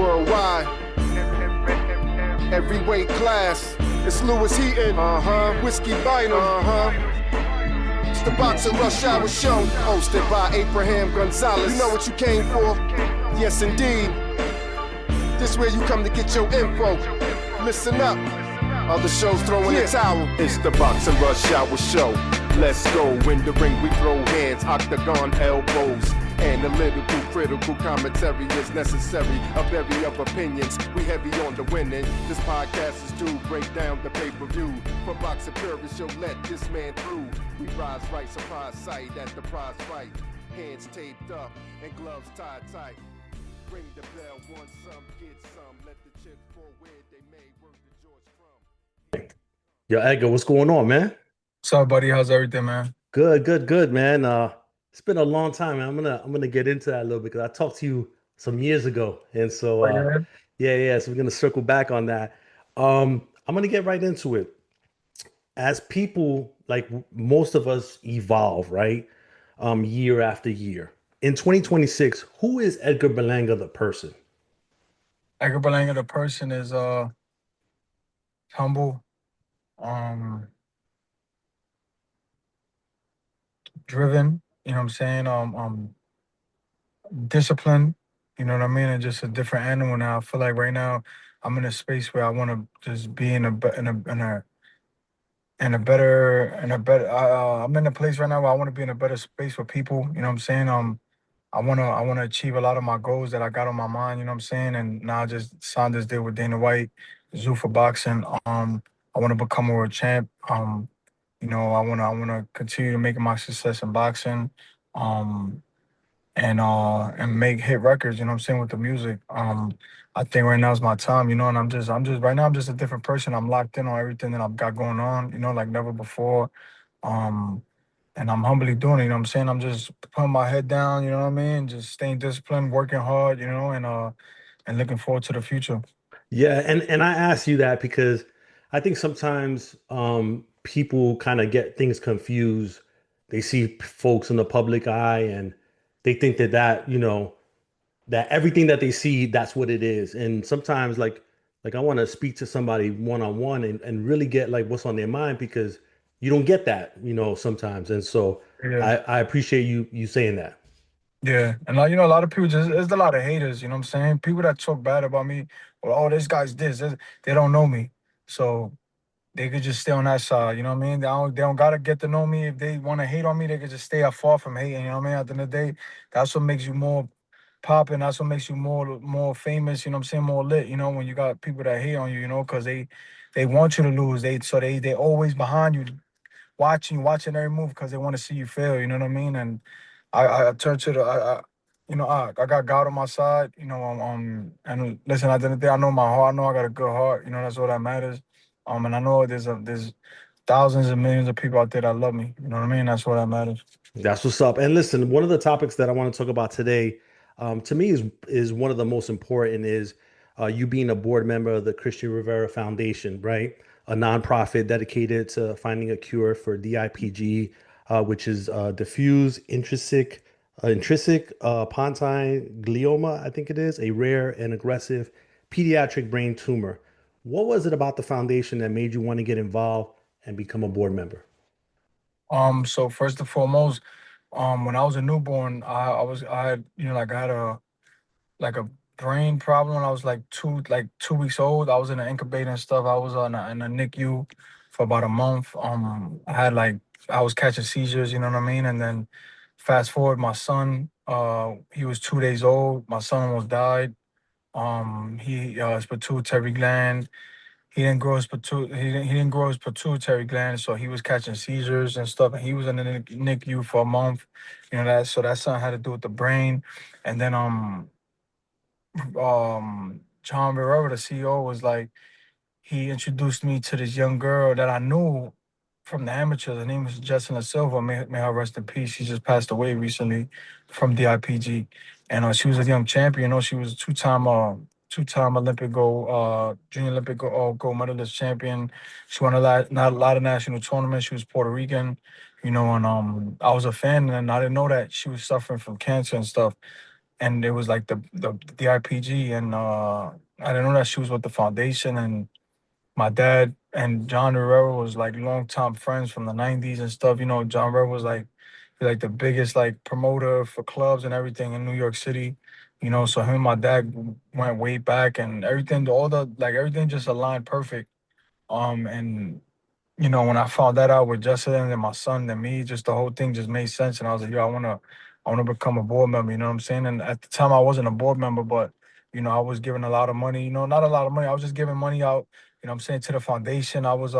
worldwide. Every weight class. It's Lewis Heaton, Whiskey Bynum, It's the Boxing Rush Hour Show, hosted by Abraham Gonzalez. You know what you came for? Yes, indeed. This where you come to get your info. Listen up. Other shows throwing the towel. It's the Boxing Rush Hour Show. Let's go. In the ring we throw hands, octagon elbows. Analytical, critical commentary is necessary. A bevy of opinions, we heavy on the winning. This podcast is to break down the pay-per-view. For boxing purists, you'll let this man through. We rise right, surprise sight at the prize fight. Hands taped up and gloves tied tight. Ring the bell, want some, get some. Let the chips pour where they may. Work the George from. Yo, Edgar, what's going on, man? What's up, buddy? How's everything, man? Good, man. It's been a long time, man. I'm gonna get into that a little bit because I talked to you some years ago, and so yeah. So we're gonna circle back on that. I'm gonna get right into it. As people, like most of us, evolve, right? Year after year. In 2026, who is Edgar Berlanga the person? Edgar Berlanga the person is humble, driven. You know what I'm saying? Disciplined. You know what I mean? And just a different animal now. I feel like right now I'm in a space where I want to just be in a better. I'm in a place right now where I want to be in a better space for people. You know what I'm saying? I wanna achieve a lot of my goals that I got on my mind. You know what I'm saying? And now I just signed this deal with Dana White, Zoo for Boxing. I want to become a world champ. You know, I wanna continue to make my success in boxing, and make hit records. You know what I'm saying, with the music. I think right now is my time. You know, and I'm just right now I'm just a different person. I'm locked in on everything that I've got going on. You know, like never before. And I'm humbly doing it. You know what I'm saying? I'm just putting my head down. You know what I mean? Just staying disciplined, working hard. You know, and looking forward to the future. Yeah, and I ask you that because I think sometimes people kind of get things confused. They see folks in the public eye and they think that that everything that they see, that's what it is. And sometimes like I want to speak to somebody one-on-one and really get like what's on their mind because you don't get that, sometimes. And so Yeah. I appreciate you saying that. Yeah, and like, a lot of people there's a lot of haters, you know what I'm saying? People that talk bad about me, or oh, this guy's they don't know me. So they could just stay on that side, you know what I mean? They don't gotta get to know me. If they want to hate on me, they could just stay afar from hating, you know what I mean? At the end of the day, that's what makes you more popping, that's what makes you more famous, you know what I'm saying, more lit, when you got people that hate on you, because they want you to lose. They always behind you, watching every move because they want to see you fail, you know what I mean? And I turn to I got God on my side, and listen, at the end of the day, I know my heart. I know I got a good heart. That's all that matters. And I know there's thousands and millions of people out there that love me. You know what I mean? That's what that matters. That's what's up. And listen, one of the topics that I want to talk about today, to me, is one of the most important is you being a board member of the Christian Rivera Foundation, right? A nonprofit dedicated to finding a cure for DIPG, which is diffuse intrinsic pontine glioma, I think it is, a rare and aggressive pediatric brain tumor. What was it about the foundation that made you want to get involved and become a board member? So first and foremost, when I was a newborn, I had a brain problem when I was like 2 weeks old. I was in an incubator and stuff. I was in a NICU for about a month. I was catching seizures, you know what I mean? And then fast forward, my son, he was 2 days old. My son almost died. His pituitary gland, he didn't grow his pituitary gland, so he was catching seizures and stuff. And he was in the NICU for a month. So that something had to do with the brain. And then John Rivera, the CEO, was like, he introduced me to this young girl that I knew from the amateurs. Her name was Jessica Silva. May her rest in peace. She just passed away recently from DIPG. And she was a young champion. She was a two-time Olympic gold, junior Olympic gold medalist champion. She won a lot of national tournaments. She was Puerto Rican, and I was a fan, and I didn't know that she was suffering from cancer and stuff. and it was like the IPG, and I didn't know that she was with the foundation. And my dad and John Rivera was like longtime friends from the '90s and stuff. You know, John Rivera was like the biggest like promoter for clubs and everything in New York City. You know, so him and my dad went way back, and everything, all the like everything just aligned perfect. And you know, when I found that out with Justin and my son and me, just the whole thing just made sense. And I was like, yo, I wanna become a board member, you know what I'm saying? And at the time I wasn't a board member, but you know, I was giving a lot of money, you know, not a lot of money. I was just giving money out, you know what I'm saying, to the foundation. I was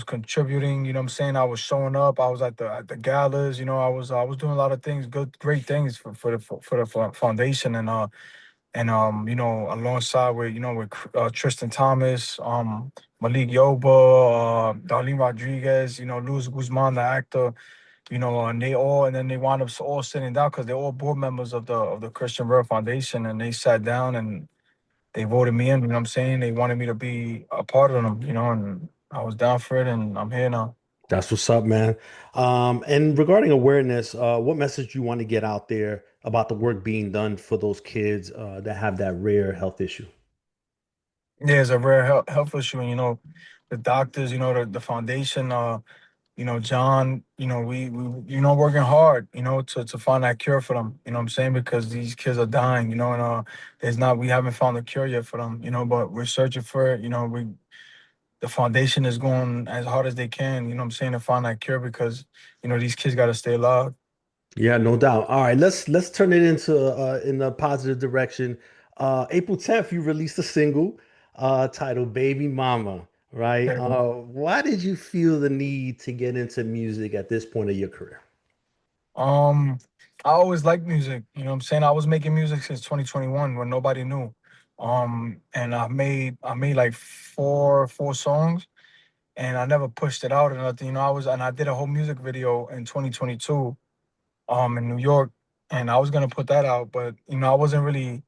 contributing, you know what I'm saying? I was showing up. I was at the galas, you know, I was doing a lot of things, great things for the foundation. And you know, alongside with Tristan Thomas, Malik Yoba, Darlene Rodriguez, you know, Luis Guzman, the actor, you know, and then they wound up all sitting down because they're all board members of the Christian Rare Foundation, and they sat down and they voted me in. You know what I'm saying? They wanted me to be a part of them, you know, and I was down for it, and I'm here now. That's what's up, man. And regarding awareness, what message you want to get out there about the work being done for those kids that have that rare health issue? Yeah, it's a rare health issue, and you know, the doctors, you know, the foundation, you know, John, you know, we you know, working hard, you know, to find that cure for them. You know what I'm saying? Because these kids are dying, you know, and we haven't found a cure yet for them, you know, but we're searching for it. You know, the foundation is going as hard as they can, you know what I'm saying, to find that cure because, you know, these kids gotta stay alive. Yeah, no doubt. All right, let's turn it into in a positive direction. April 10th, you released a single titled "Baby Mama," right? Why did you feel the need to get into music at this point of your career? Um, I always liked music, you know what I'm saying? I was making music since 2021 when nobody knew. And I made like four songs, and I never pushed it out or nothing. You know, I did a whole music video in 2022 in New York, and I was gonna put that out, but you know, I wasn't really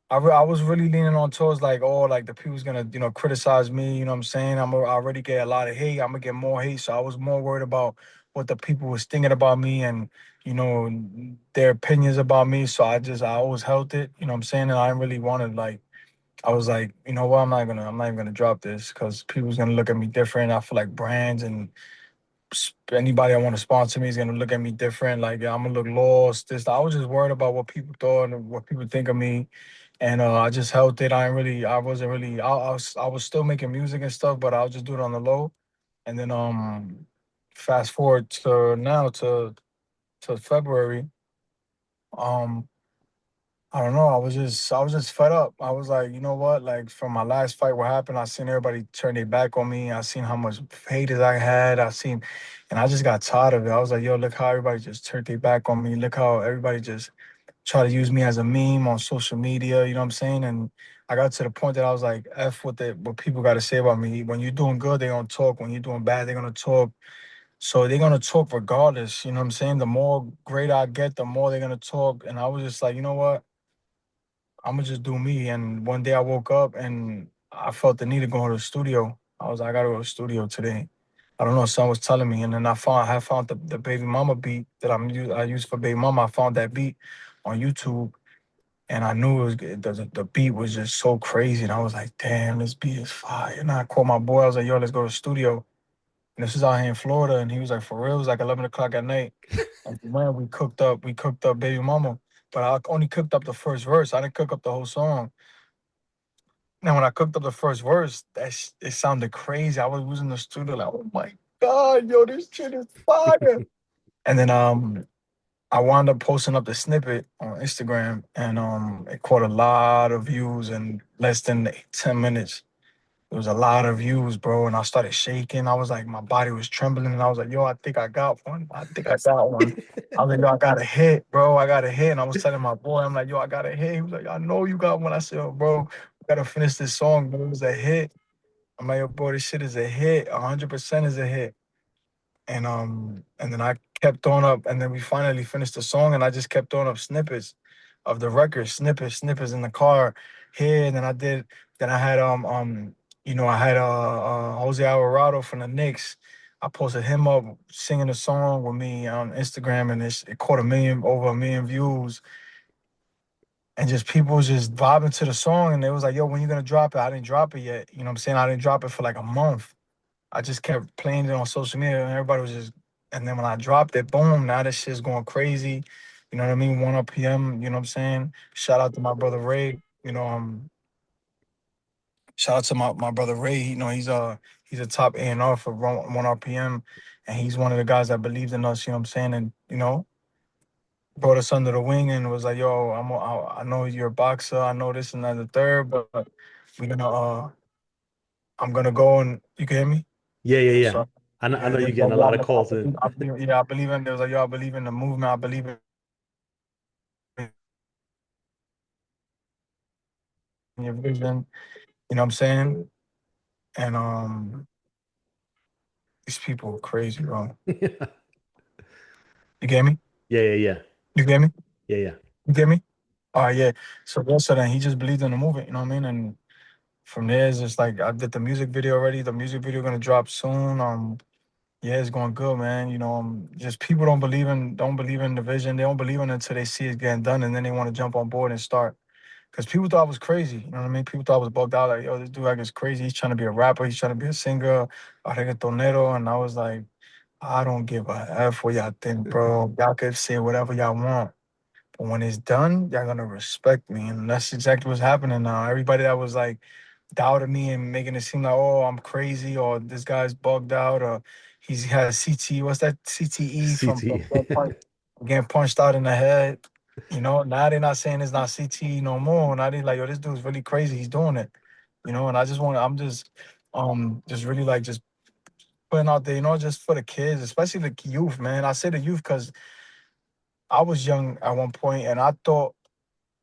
I was really leaning on towards like, oh, like the people's gonna, you know, criticize me, you know what I'm saying? I already get a lot of hate. I'm gonna get more hate. So I was more worried about what the people was thinking about me and, you know, their opinions about me. So I always held it, you know what I'm saying? And I didn't really wanted like I was like, you know what, I'm not even gonna drop this because people's gonna look at me different. I feel like brands and anybody I want to sponsor me is gonna look at me different. Like, yeah, I'm gonna look lost. I was just worried about what people thought and what people think of me, and I just held it. I wasn't really, I was still making music and stuff, but I was just doing it on the low. And then fast forward to now to February, um, I don't know. I was just fed up. I was like, you know what? Like from my last fight, what happened? I seen everybody turn their back on me. I seen how much haters I had. And I just got tired of it. I was like, yo, look how everybody just turned their back on me. Look how everybody just try to use me as a meme on social media. You know what I'm saying? And I got to the point that I was like, f what people got to say about me. When you're doing good, they're gonna talk. When you're doing bad, they're gonna talk. So they're gonna talk regardless. You know what I'm saying? The more great I get, the more they're gonna talk. And I was just like, you know what? I'm gonna just do me. And one day I woke up and I felt the need to go to the studio. I was like, I gotta go to the studio today. I don't know, someone was telling me, and then I found the Baby Mama beat that I use for Baby Mama. I found that beat on YouTube, and I knew it was good. The beat was just so crazy, and I was like, damn, this beat is fire. And I called my boy. I was like, yo, let's go to the studio. And this is out here in Florida, and he was like, for real? It was like 11 o'clock at night. And man, we cooked up Baby Mama, but I only cooked up the first verse. I didn't cook up the whole song. Now, when I cooked up the first verse, it sounded crazy. I was in the studio like, oh my god, yo, this shit is fire. And then I wound up posting up the snippet on Instagram, and it caught a lot of views in less than 10 minutes. There was a lot of views, bro, and I started shaking. I was like, my body was trembling, and I was like, yo, I think I got one. I think I got one. I was like, yo, I got a hit, bro. I got a hit. And I was telling my boy, I'm like, yo, I got a hit. He was like, I know you got one. I said, yo, bro, we gotta finish this song, bro. It was a hit. I'm like, yo, bro, this shit is a hit. 100% is a hit. And then I kept on up, and then we finally finished the song, and I just kept on up snippets of the record, snippets in the car here. And then I had I had Jose Alvarado from the Knicks. I posted him up singing a song with me on Instagram, and it caught over a million views. and just people was just vibing to the song, and they was like, "Yo, when you gonna drop it?" I didn't drop it yet. You know what I'm saying? I didn't drop it for like a month. I just kept playing it on social media, and everybody was just. And then when I dropped it, boom! Now this shit's going crazy. You know what I mean? 1 p.m. You know what I'm saying? Shout out to my brother Ray. Shout out to my brother Ray. He's a top A&R for 1 RPM, and he's one of the guys that believed in us. You know what I'm saying? And brought us under the wing and was like, "Yo, I know you're a boxer. I know this and that, the third, but we're gonna I'm gonna go and you can hear me." Yeah, yeah, yeah. So I yeah, know they you're was like, getting a "Yo, lot of calls in. yeah, I believe in." There was like, "Yo, I believe in the movement. I believe in your vision." You know what I'm saying? And these people are crazy, bro. Yeah, You get me? yeah, yeah, You get me? yeah, yeah. You get me? All right, yeah. So then he just believed in the movement, you know what I mean? And from there, it's just like I did the music video already. The music video gonna drop soon. Yeah, it's going good, man. Just people don't believe in the vision. They don't believe in it until they see it getting done, and then they want to jump on board and start. Because people thought I was crazy. You know what I mean? People thought I was bugged out. Like, yo, this dude like is crazy. He's trying to be a rapper. He's trying to be a singer, a reggaetonero. And I was like, I don't give a F what y'all think, bro. Y'all can say whatever y'all want. But when it's done, y'all gonna respect me. And that's exactly what's happening now. Everybody that was like doubting me and making it seem like, oh, I'm crazy, or this guy's bugged out, or he's had CT, what's that CTE from CT. getting punched out in the head. Now they're not saying it's not CTE no more. Now they like, yo, this dude's really crazy. He's doing it. And I'm just really like just putting out there, just for the kids, especially the youth, man. I say the youth because I was young at one point and I thought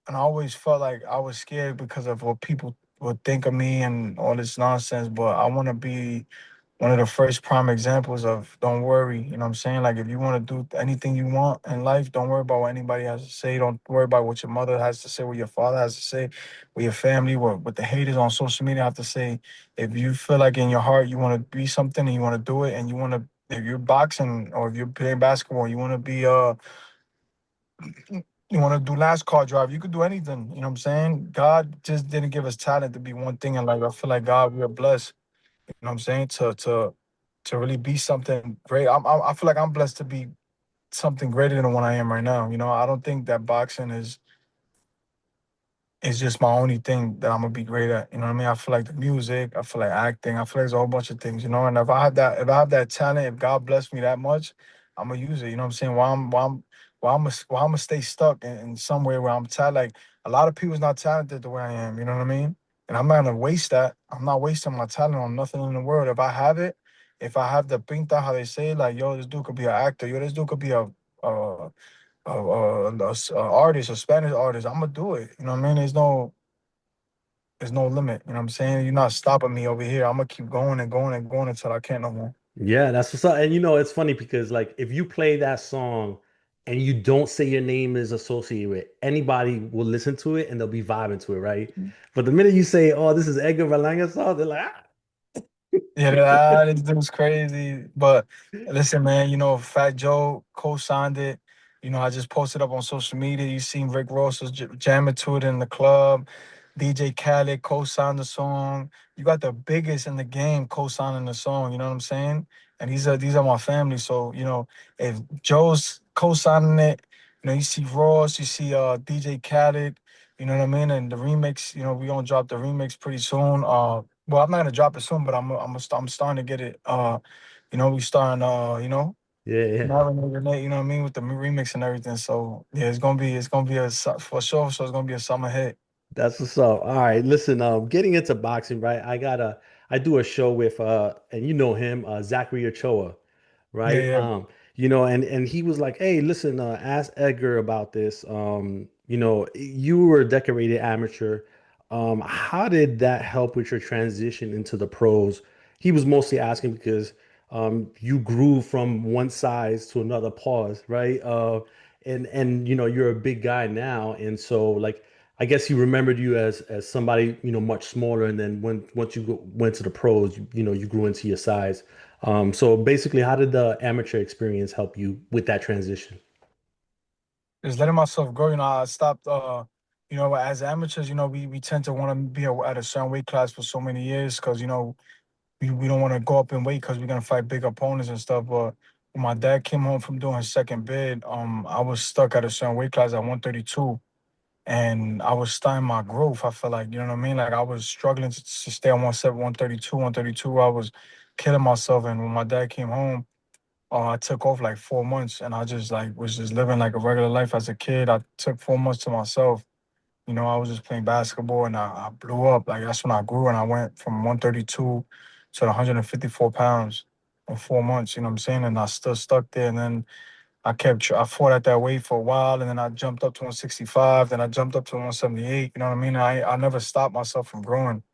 and I always felt like I was scared because of what people would think of me and all this nonsense. But I want to be one of the first prime examples of don't worry. You know what I'm saying? Like if you want to do anything you want in life, don't worry about what anybody has to say. Don't worry about what your mother has to say, what your father has to say, what your family, what the haters on social media have to say. If you feel like in your heart you want to be something and you want to do it and you want to, if you're boxing or if you're playing basketball, you want to be you want to do NASCAR drive, you could do anything. You know what I'm saying? God just didn't give us talent to be one thing in life. I feel like God, we are blessed. You know what I'm saying? To really be something great. I feel like I'm blessed to be something greater than what I am right now. I don't think that boxing is it's just my only thing that I'm gonna be great at. You know what I mean? I feel like the music, I feel like acting, I feel like there's a whole bunch of things. And if I have that talent, if God bless me that much, I'm gonna use it. You know what I'm saying? While I'm gonna stay stuck in somewhere where I'm talented. Like a lot of people's not talented the way I am. You know what I mean? And I'm not gonna waste that. I'm not wasting my talent on nothing in the world. If I have the pinta, how they say, like, yo, this dude could be an actor. Yo, this dude could be a artist, a Spanish artist, I'm gonna do it. You know what I mean? There's no limit. You know what I'm saying? You're not stopping me over here. I'm gonna keep going and going and going until I can't no more. Yeah, that's what's up. And it's funny because like if you play that song and you don't say your name is associated with it, anybody will listen to it and they'll be vibing to it, right? But the minute you say, "Oh, this is Edgar Berlanga's song," they're like, "Ah." Yeah, this dude's crazy. But listen, man, Fat Joe co-signed it. I just posted up on social media. You seen Rick Ross was jamming to it in the club. DJ Khaled co-signed the song. You got the biggest in the game co-signing the song. You know what I'm saying? And these are my family. So if Joe's co-signing it, you see Ross, you see DJ Khaled. You know what I mean? And the remix, we gonna drop the remix pretty soon. Well, I'm not gonna drop it soon, but I'm starting to get it. We starting Yeah, yeah. marinating it. You know what I mean, with the remix and everything. So yeah, it's gonna be for sure. So it's gonna be a summer hit. That's what's up. All right, listen, getting into boxing, right? I do a show with and you know him, Zachary Ochoa, Yeah, right? yeah. And he was like, "Hey, listen, ask Edgar about this. You were a decorated amateur. How did that help with your transition into the pros?" He was mostly asking because you grew from one size to another pause, right? And you're a big guy now, and so like I guess he remembered you as somebody, much smaller, and then once you went to the pros, you grew into your size. So basically, how did the amateur experience help you with that transition? Just letting myself grow. I stopped. you know, as amateurs, you know, we tend to want to be at a certain weight class for so many years because, you know, we don't want to go up in weight because we're gonna fight big opponents and stuff. But when my dad came home from doing his second bid, I was stuck at a certain weight class at 132, and I was stunting my growth. I felt like, you know what I mean? Like I was struggling to stay on 132, 132. I was killing myself. And when my dad came home, I took off like 4 months, and I just like was just living like a regular life as a kid. I took 4 months to myself. You know, I was just playing basketball, and I blew up. Like that's when I grew, and I went from 132 to 154 pounds in 4 months. You know what I'm saying? And I still stuck there. And then I fought at that weight for a while, and then I jumped up to 165. Then I jumped up to 178. You know what I mean? I never stopped myself from growing.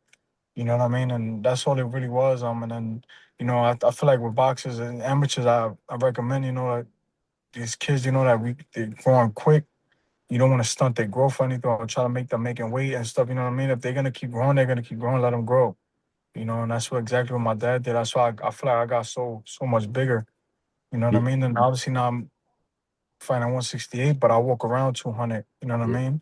You know what I mean? And that's all it really was. And then, you know, I feel like with boxers and amateurs, I recommend, you know, like these kids, you know, that they're growing quick. You don't want to stunt their growth or anything, or try to make them making weight and stuff. You know what I mean? If they're gonna keep growing, they're gonna keep growing. Let them grow. You know, and that's what exactly what my dad did. That's why I feel like I got so much bigger. You know what I Y- mean? And obviously now I'm fighting at 168, but I walk around 200. You know what I y- mean?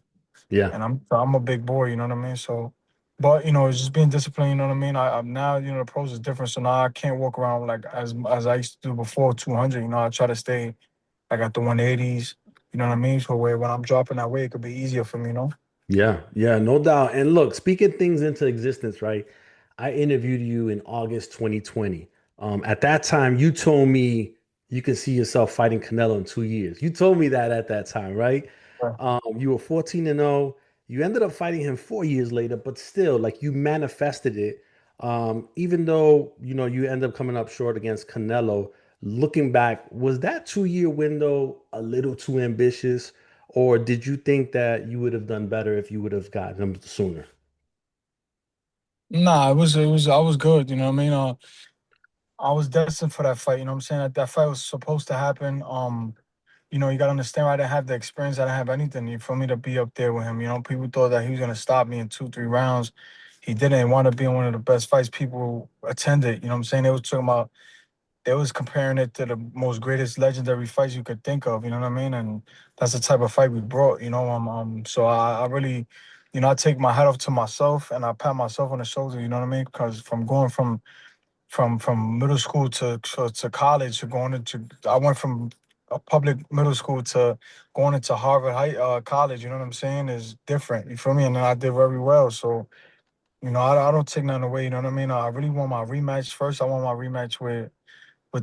Yeah. And I'm a big boy. You know what I mean? So, but you know, it's just being disciplined. You know what I mean? I'm now, you know, the pros is different. So now I can't walk around like as I used to do before 200. You know, I try to stay like at the 180s. You know what I mean? So where when I'm dropping that weight, it could be easier for me. You know? Yeah, yeah, no doubt. And look, speaking things into existence, right? I interviewed you in August 2020. At that time, you told me you could see yourself fighting Canelo in 2 years. You told me that at that time, right? Yeah. You were 14 and 0. You ended up fighting him 4 years later, but still, like you manifested it. Even though, you end up coming up short against Canelo, looking back, was that 2 year window a little too ambitious? Or did you think that you would have done better if you would have gotten him sooner? Nah, it was I was good. You know what I mean? I was destined for that fight. You know what I'm saying? That fight was supposed to happen. You know, you gotta understand, I didn't have the experience, I didn't have anything for me to be up there with him. You know, people thought that he was gonna stop me in 2, 3 rounds. He didn't want to be in one of the best fights people attended. You know what I'm saying? They was comparing it to the most greatest legendary fights you could think of. You know what I mean? And that's the type of fight we brought. You know, so I really, you know, I take my hat off to myself and I pat myself on the shoulder. You know what I mean? Because from going from middle school to college to going into I went from a public middle school to going into Harvard College. You know what I'm saying? Is different. You feel me? And then I did very well. So you know, I don't take nothing away. You know what I mean? I really want my rematch first. I want my rematch with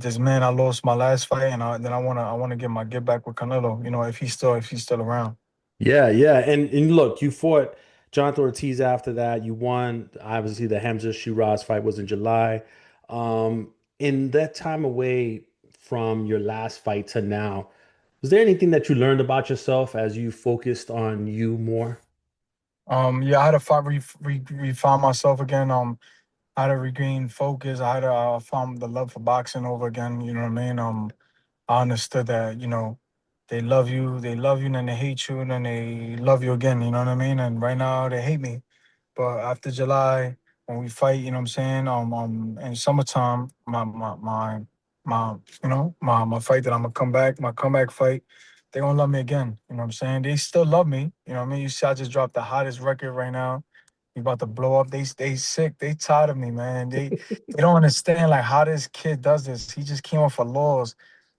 this man I lost my last fight, and then I wanna get back with Canelo. You know, if he's still around. Yeah, yeah. And look, you fought Jonathan Ortiz after that. You won. Obviously, the Hamza Shiraz fight was in July. In that time away from your last fight to now, was there anything that you learned about yourself as you focused on you more? Yeah, I had to refine myself again. I had to regain focus. I had to find the love for boxing over again. You know what I mean? I understood that, you know, they love you, and then they hate you, and then they love you again. You know what I mean? And right now they hate me. But after July, when we fight, you know what I'm saying? In summertime, my fight that I'm gonna come back, my comeback fight, they gonna love me again. You know what I'm saying? They still love me. You know what I mean? You see, I just dropped the hottest record right now. We about to blow up. They sick. They tired of me, man. They don't understand like how this kid does this. He just came off of laws,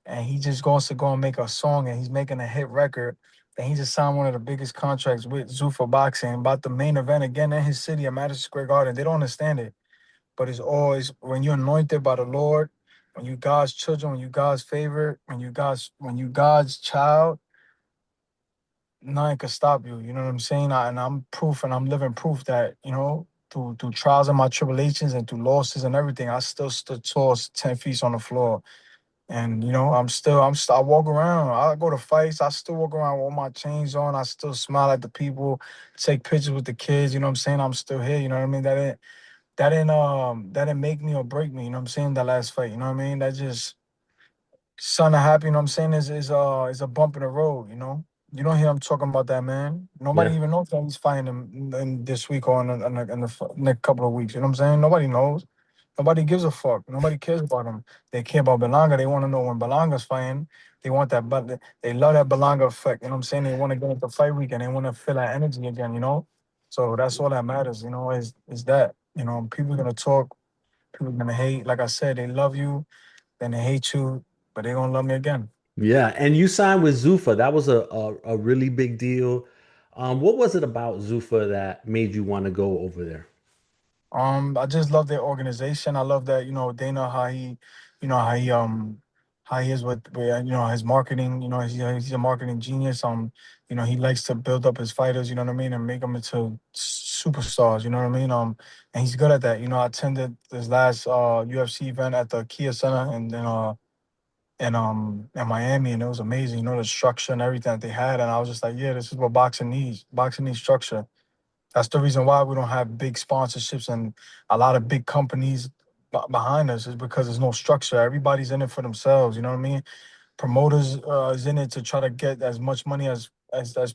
and he just wants to go and make a song, and he's making a hit record. And he just signed one of the biggest contracts with Zuffa Boxing about the main event again in his city at Madison Square Garden. They don't understand it, but it's always when you're anointed by the Lord, when you God's children, when you God's favorite, when you God's child, nothing can stop you. You know what I'm saying? And I'm proof, and I'm living proof that through trials and my tribulations and through losses and everything, I still stood tall, 10 feet on the floor. And I walk around. I go to fights. I still walk around with all my chains on. I still smile at the people, take pictures with the kids. You know what I'm saying? I'm still here. You know what I mean? That didn't make me or break me. You know what I'm saying? That last fight. You know what I mean? That just son of happy. You know what I'm saying? Is a bump in the road. You don't hear him talking about that man. Nobody Yeah. even knows that he's fighting him in this week or in the next couple of weeks. You know what I'm saying? Nobody knows. Nobody gives a fuck. Nobody cares about him. They care about Belanga. They want to know when Belanga's fighting. They want that, but they love that Belanga effect. You know what I'm saying? They want to get into fight week and they want to feel that energy again. You know, so that's all that matters. You know, is that you know people gonna talk, people gonna hate. Like I said, they love you, then they hate you, but they gonna love me again. Yeah, and you signed with Zuffa. That was a really big deal. What was it about Zuffa that made you want to go over there? I just love their organization. I love that, Dana, how he is with his marketing. He's a marketing genius. He likes to build up his fighters, you know what I mean, and make them into superstars, you know what I mean? And he's good at that. I attended this last UFC event at the Kia Center and then in Miami, and it was amazing, the structure and everything that they had. And I was just like, yeah, this is what boxing needs. Boxing needs structure. That's the reason why we don't have big sponsorships and a lot of big companies behind us is because there's no structure. Everybody's in it for themselves. You know what I mean? Promoters is in it to try to get as much money as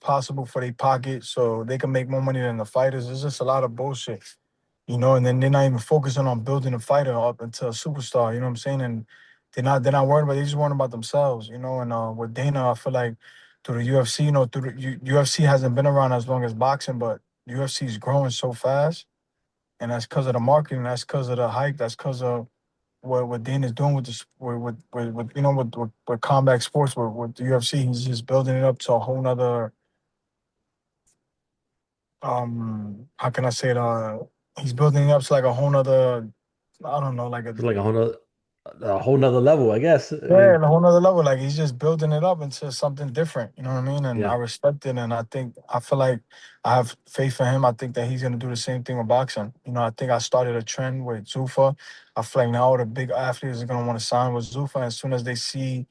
possible for their pocket so they can make more money than the fighters. It's just a lot of bullshit, and then they're not even focusing on building a fighter up into a superstar. You know what I'm saying? And they're not worried about. They just worried about themselves. And with Dana, I feel like through the UFC, through the UFC hasn't been around as long as boxing, but UFC is growing so fast, and that's because of the marketing. That's because of the hype. That's because of what Dana's doing with this with combat sports with the UFC. He's just building it up to a whole nother how can I say it? He's building it up to like a whole nother I don't know, like a It's like a whole nother level, I guess. I yeah, mean, a whole nother level. Like he's just building it up into something different. You know what I mean? And I yeah, respect it, and I feel like I have faith in him. I think that he's gonna do the same thing with boxing. I think I started a trend with Zuffa. I feel like now all the big athletes are gonna want to sign with Zuffa as soon as they see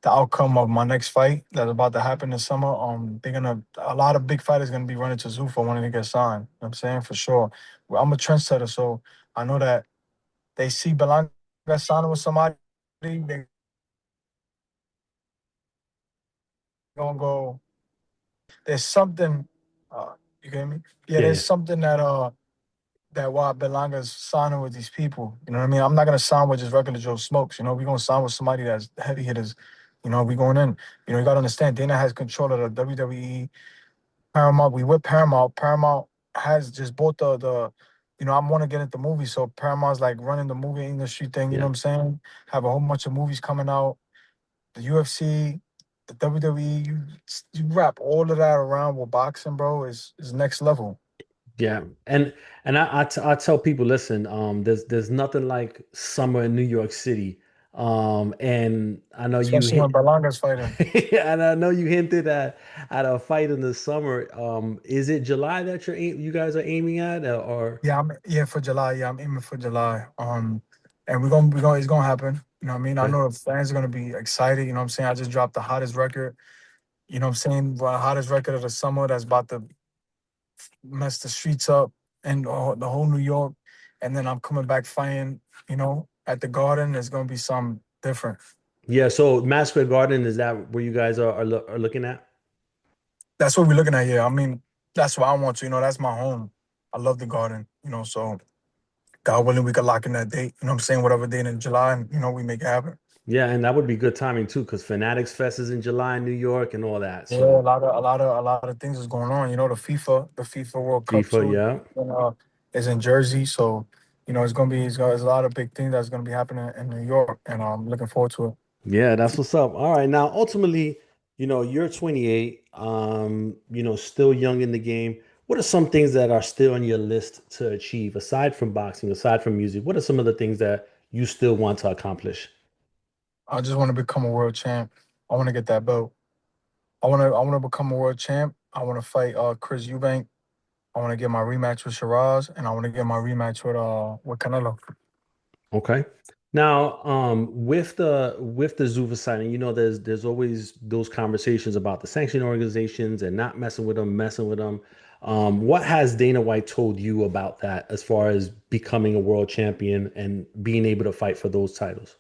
the outcome of my next fight that's about to happen this summer. They're gonna a lot of big fighters gonna be running to Zuffa when they get signed. You know what I'm saying? For sure. Well, I'm a trendsetter, so I know that they see Belanga signing with somebody, they gonna go. There's something, you get me? Yeah, yeah, there's yeah, something that why Belanga's signing with these people. You know what I mean? I'm not gonna sign with just regular Joe Smokes. We're gonna sign with somebody that's heavy hitters. We going in. You gotta understand. Dana has control of the WWE, Paramount. We with Paramount. Paramount has just bought the. I want to get into movies, so Paramount's like running the movie industry thing. You know yeah. what I'm saying? Have a whole bunch of movies coming out. The UFC, the WWE, you wrap all of that around with boxing, bro, is next level. Yeah, and I tell people, listen, there's nothing like summer in New York City, and I know you Especially when hit, Berlanga's fighting. and I know you hinted at a fight in the summer. Is it July that you guys are aiming at, or Yeah, for July. Yeah, I'm aiming for July. And we're gonna it's gonna happen. You know what I mean? I okay? know the fans are gonna be excited. You know what I'm saying? I just dropped the hottest record. You know what I'm saying? The hottest record of the summer that's about to mess the streets up and the whole New York. And then I'm coming back fighting, at the Garden. It's gonna be something different. Yeah, so Masquerade Garden, is that where you guys are looking at? That's what we're looking at here. I mean, that's what I want to. That's my home. I love the Garden. So God willing, we could lock in that date. You know what I'm saying? Whatever date in July, and we make it happen. Yeah, and that would be good timing too, because Fanatics Fest is in July in New York and all that. Yeah, So a lot of things is going on. The FIFA World Cup FIFA, too, yeah. is in Jersey. So, there's a lot of big things that's gonna be happening in New York, and I'm looking forward to it. Yeah, that's what's up. All right. Now, ultimately, you're 28, still young in the game. What are some things that are still on your list to achieve aside from boxing, aside from music? What are some of the things that you still want to accomplish? I just want to become a world champ. I want to get that belt. I want to become a world champ. I want to fight Chris Eubank. I want to get my rematch with Shiraz, and I want to get my rematch with Canelo. Okay. Now, with the Zuva signing, there's always those conversations about the sanction organizations and not messing with them, messing with them. What has Dana White told you about that as far as becoming a world champion and being able to fight for those titles?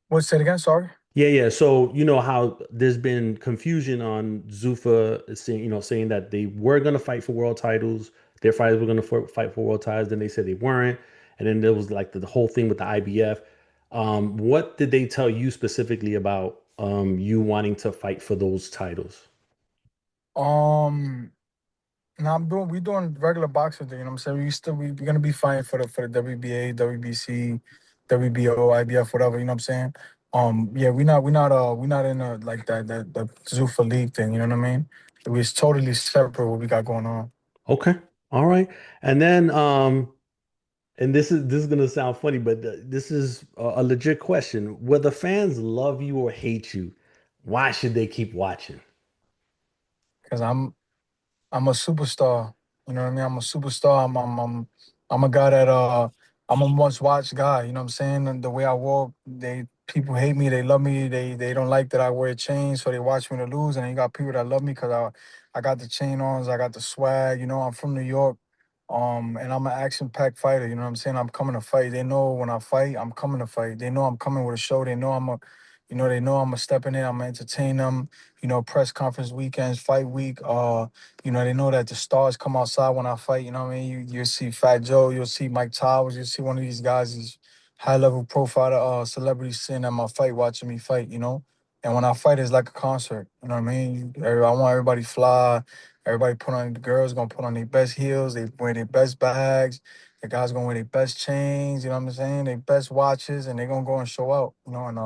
What? Say it again. Sorry. Yeah, yeah. So you know how there's been confusion on Zuffa saying that they were going to fight for world titles. Their fighters were going to fight for world titles. Then they said they weren't. and then there was like the whole thing with the IBF. What did they tell you specifically about you wanting to fight for those titles? Um, now we doing regular boxing thing. You know what I'm saying? We're gonna be fighting for the WBA, WBC, WBO, IBF, whatever. You know what I'm saying? Yeah, we not in like that the Zuffa League thing. You know what I mean? It's totally separate what we got going on. Okay, all right, and then and this is gonna sound funny, but this is a legit question. Whether fans love you or hate you, why should they keep watching? Cause I'm a superstar. You know what I mean? I'm a superstar. I'm a guy that I'm a must watch guy. You know what I'm saying? And the way I walk, they people hate me, they love me, they don't like that I wear chains, so they watch me to lose. And then you got people that love me because I got the chain on, I got the swag. You know, I'm from New York. And I'm an action-packed fighter. You know what I'm saying? I'm coming to fight. They know when I fight, I'm coming to fight. They know I'm coming with a show. They know I'm a step in it. I'm gonna entertain them. You know, press conference weekends, fight week. You know, they know that the stars come outside when I fight. You know what I mean? You'll see Fat Joe, you'll see Mike Towers, you'll see one of these guys, these high level profile celebrities sitting at my fight, watching me fight, you know? And when I fight, it's like a concert. You know what I mean? I want everybody fly. Everybody put on, the girls gonna put on their best heels, they wear their best bags, the guys gonna wear their best chains, you know what I'm saying? Their best watches, and they gonna go and show out, you know, and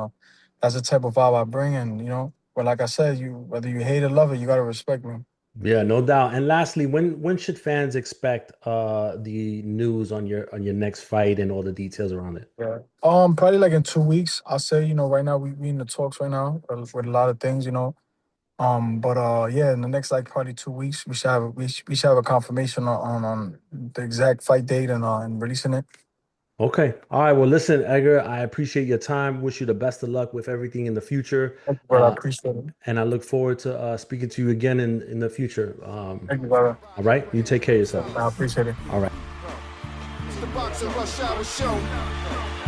that's the type of vibe I bring in, you know. But like I said, you whether you hate or love it, you gotta respect me. Yeah, no doubt. And lastly, when should fans expect the news on your next fight and all the details around it? Yeah. Probably like in 2 weeks. I'll say, you know, right now we in the talks right now with a lot of things, you know. But yeah, in the next like probably 2 weeks, we should have a confirmation on the exact fight date and releasing it. Okay. All right. Well, listen, Edgar, I appreciate your time. Wish you the best of luck with everything in the future. Thank you, brother. I Uh, appreciate it. and I look forward to speaking to you again in the future. Thank you, brother. All right. You take care of yourself. I appreciate it. All right. It's the boxing rush hour show.